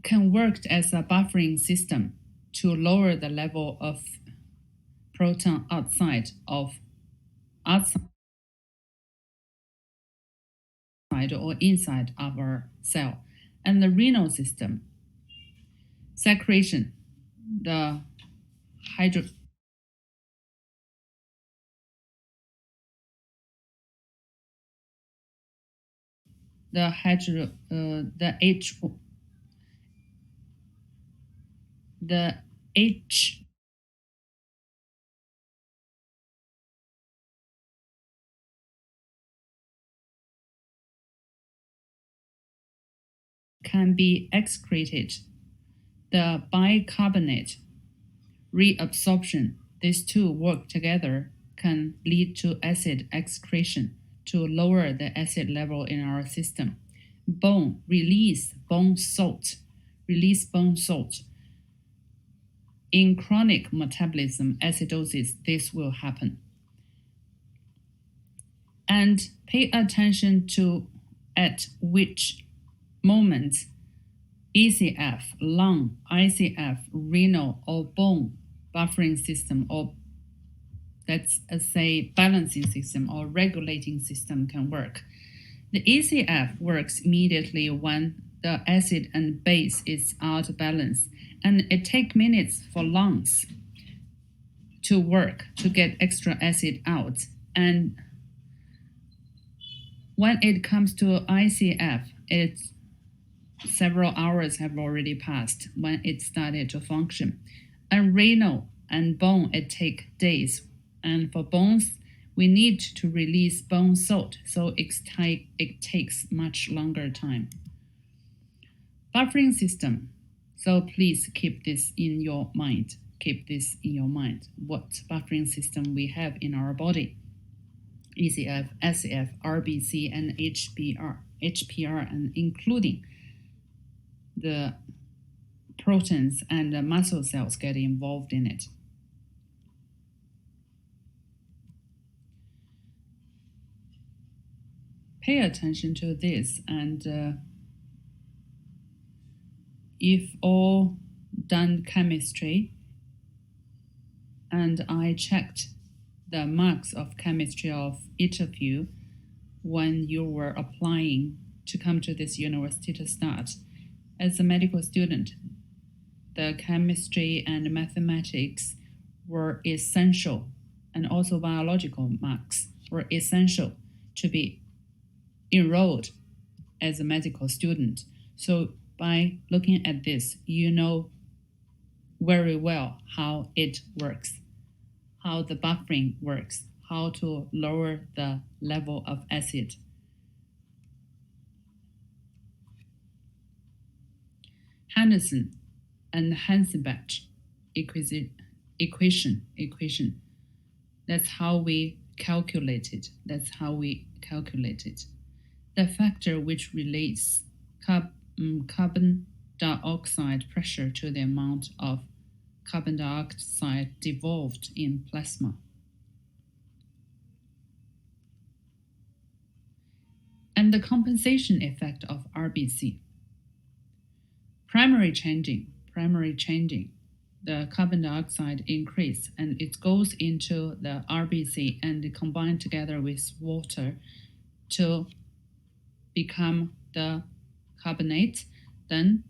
can work as a buffering system to lower the level of proton outside or inside of our cell. And the renal system, secretion, the H can be excreted. The bicarbonate reabsorption, these two work together, can lead to acid excretion to lower the acid level in our system. Bone, release bone salt. In chronic metabolism acidosis, this will happen. And pay attention to at which moment ECF, lung, ICF, renal, or bone buffering system, or let's say balancing system or regulating system can work. The ECF works immediately when the acid and base is out of balance, and it takes minutes for lungs to work to get extra acid out. And when it comes to ICF, it's several hours have already passed when it started to function. And renal and bone, it takes days. And for bones, we need to release bone salt, so it takes much longer time. Buffering system. So please keep this in your mind. What buffering system we have in our body. ECF, SCF, RBC, and HPR, and including the proteins and the muscle cells get involved in it. Pay attention to this, and if all done chemistry, and I checked the marks of chemistry of each of you when you were applying to come to this university to start. As a medical student, the chemistry and mathematics were essential, and also biological marks were essential to be enrolled as a medical student. So by looking at this, you know very well how it works, how the buffering works, how to lower the level of acid. Henderson and Hansenbach equation. That's how we calculate it. The factor which relates carbon dioxide pressure to the amount of carbon dioxide dissolved in plasma. And the compensation effect of RBC. Primary changing, the carbon dioxide increase, and it goes into the RBC and combined together with water to become the carbonate. Then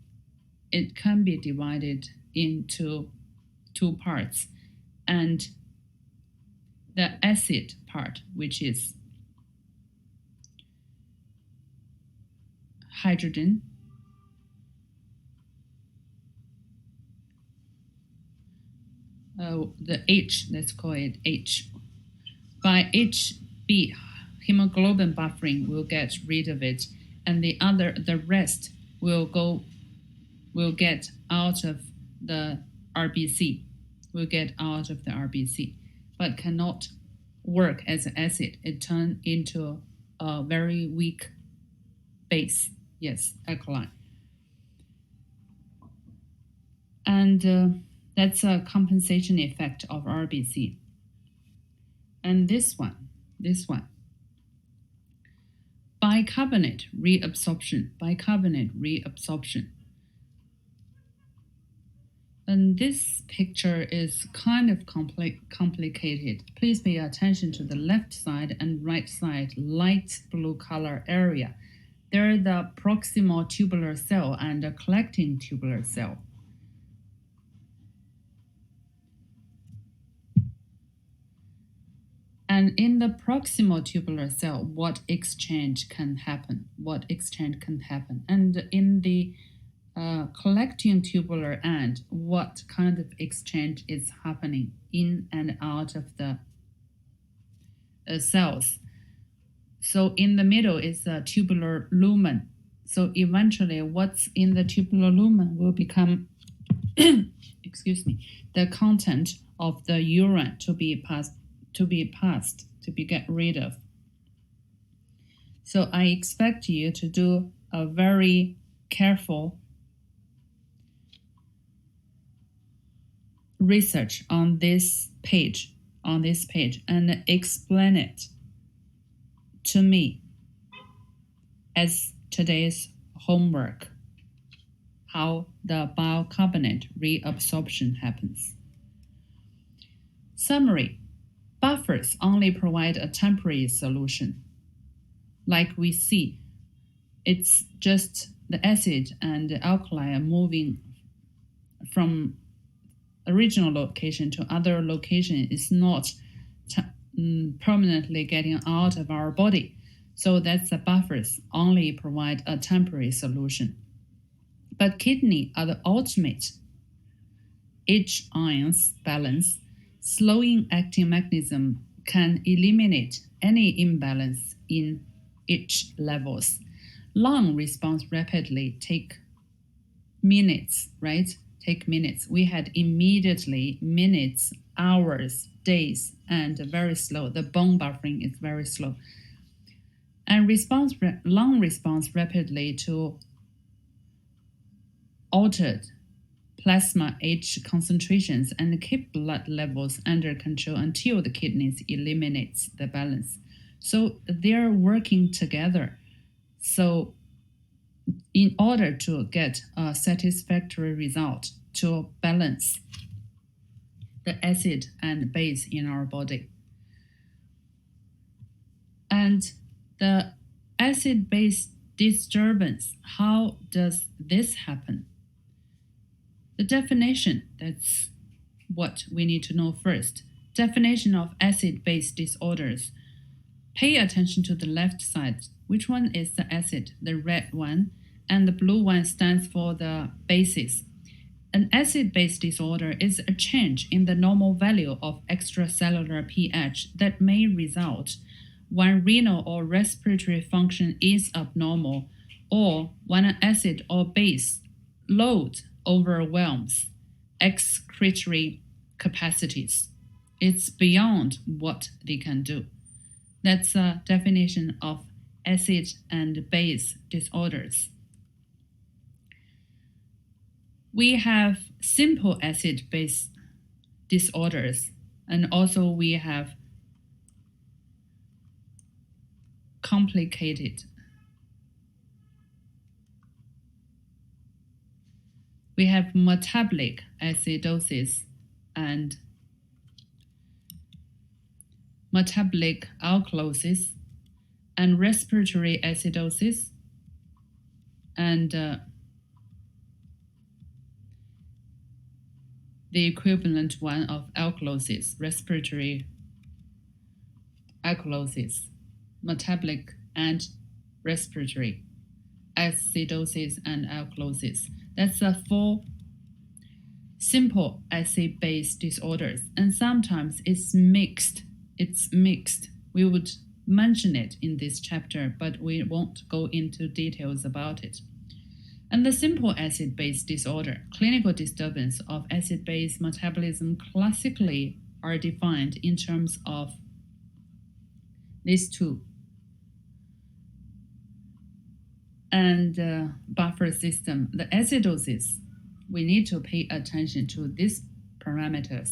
it can be divided into two parts, and the acid part, which is hydrogen, the H, let's call it H. By HB, hemoglobin buffering will get rid of it, and the rest will get out of the RBC, but cannot work as an acid. It turns into a very weak base, alkaline. And that's a compensation effect of RBC. And this one, bicarbonate reabsorption. And this picture is kind of complicated. Please pay attention to the left side and right side light blue color area. They're the proximal tubular cell and the collecting tubular cell. And in the proximal tubular cell, what exchange can happen? And in the collecting tubular end, what kind of exchange is happening in and out of the cells? So in the middle is a tubular lumen. So eventually what's in the tubular lumen will become the content of the urine to be get rid of. So I expect you to do a very careful research on this page, and explain it to me as today's homework, how the bicarbonate reabsorption happens. Summary: buffers only provide a temporary solution. Like we see, it's just the acid and the alkali are moving from original location to other location. Is not permanently getting out of our body. So that's the buffers only provide a temporary solution. But kidney are the ultimate H ions balance. Slowing acting mechanism can eliminate any imbalance in H levels. Lung responds rapidly, take minutes, right? Take minutes. We had immediately minutes, hours, days, and very slow. The bone buffering is very slow. And lung responds rapidly to altered plasma H concentrations and keep blood levels under control until the kidneys eliminates the balance. So they're working together. So in order to get a satisfactory result to balance the acid and base in our body. And the acid-base disturbance, how does this happen? The definition, that's what we need to know first. Definition of acid-base disorders. Pay attention to the left side. Which one is the acid? The red one. And the blue one stands for the bases. An acid-base disorder is a change in the normal value of extracellular pH that may result when renal or respiratory function is abnormal, or when an acid or base load overwhelms excretory capacities. It's beyond what they can do. That's a definition of acid and base disorders. We have simple acid-base disorders, and also we have complicated. We have metabolic acidosis and metabolic alkalosis and respiratory acidosis and the equivalent one of alkalosis, respiratory alkalosis, metabolic and respiratory acidosis and alkalosis. That's the 4 simple acid-base disorders, and sometimes it's mixed. We would mention it in this chapter, but we won't go into details about it. And the simple acid-base disorder, clinical disturbance of acid-base metabolism classically are defined in terms of these two. And buffer system, the acidosis, we need to pay attention to these parameters.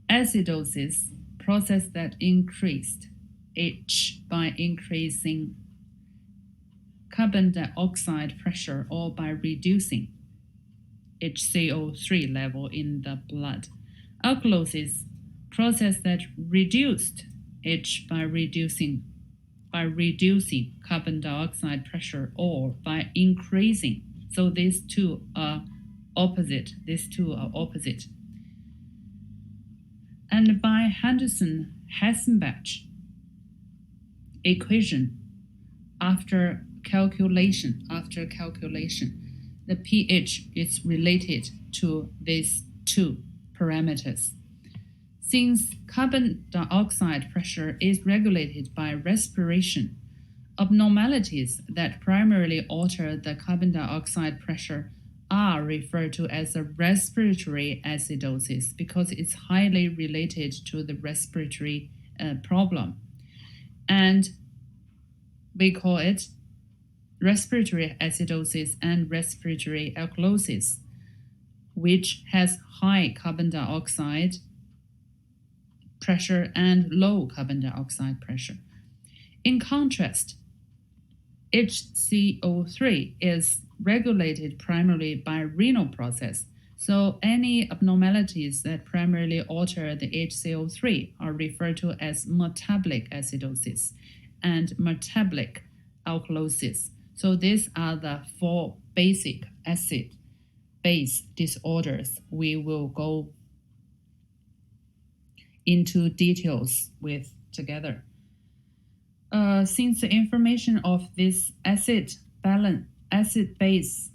Acidosis, process that increased H by increasing carbon dioxide pressure or by reducing HCO3 level in the blood. Alkalosis, process that reduced H by reducing carbon dioxide pressure or by increasing. So these two are opposite. And by Henderson-Hasselbalch equation, after calculation, the pH is related to these two parameters. Since carbon dioxide pressure is regulated by respiration, abnormalities that primarily alter the carbon dioxide pressure are referred to as a respiratory acidosis because it's highly related to the respiratory problem. And we call it respiratory acidosis and respiratory alkalosis, which has high carbon dioxide pressure and low carbon dioxide pressure. In contrast, HCO3 is regulated primarily by renal process. So any abnormalities that primarily alter the HCO3 are referred to as metabolic acidosis and metabolic alkalosis. So these are the four basic acid-base disorders we will go into details with together. Since the information of this acid-base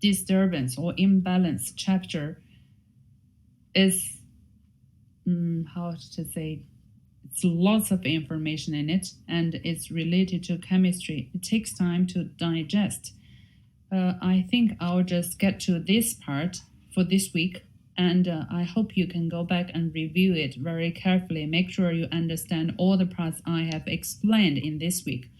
disturbance or imbalance chapter is, it's lots of information in it, and it's related to chemistry. It takes time to digest. I think I'll just get to this part for this week, and I hope you can go back and review it very carefully. Make sure you understand all the parts I have explained in this week.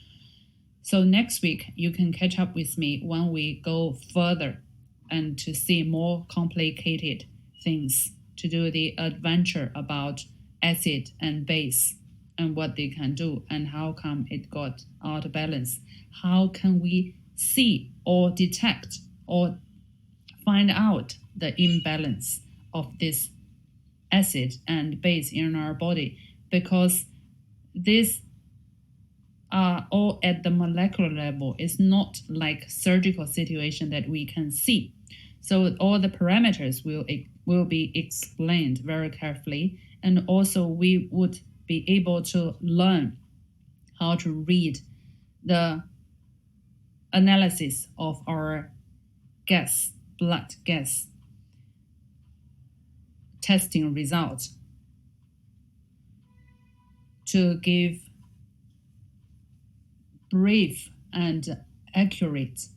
So next week, you can catch up with me when we go further and to see more complicated things, to do the adventure about acid and base and what they can do and how come it got out of balance. How can we see or detect or find out the imbalance of this acid and base in our body? Because these are all at the molecular level. It's not like surgical situation that we can see. So all the parameters will be explained very carefully, and also we would be able to learn how to read the analysis of our blood gas testing results to give brief and accurate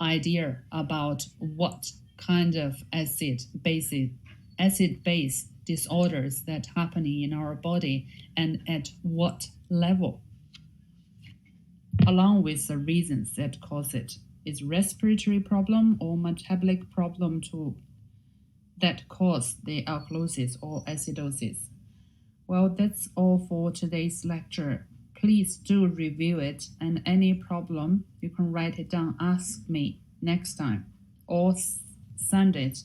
idea about what kind of acid-base disorders that happening in our body and at what level, along with the reasons that cause it. Is respiratory problem or metabolic problem that cause the alkalosis or acidosis? Well, that's all for today's lecture. Please do review it, and any problem, you can write it down, ask me next time, or send it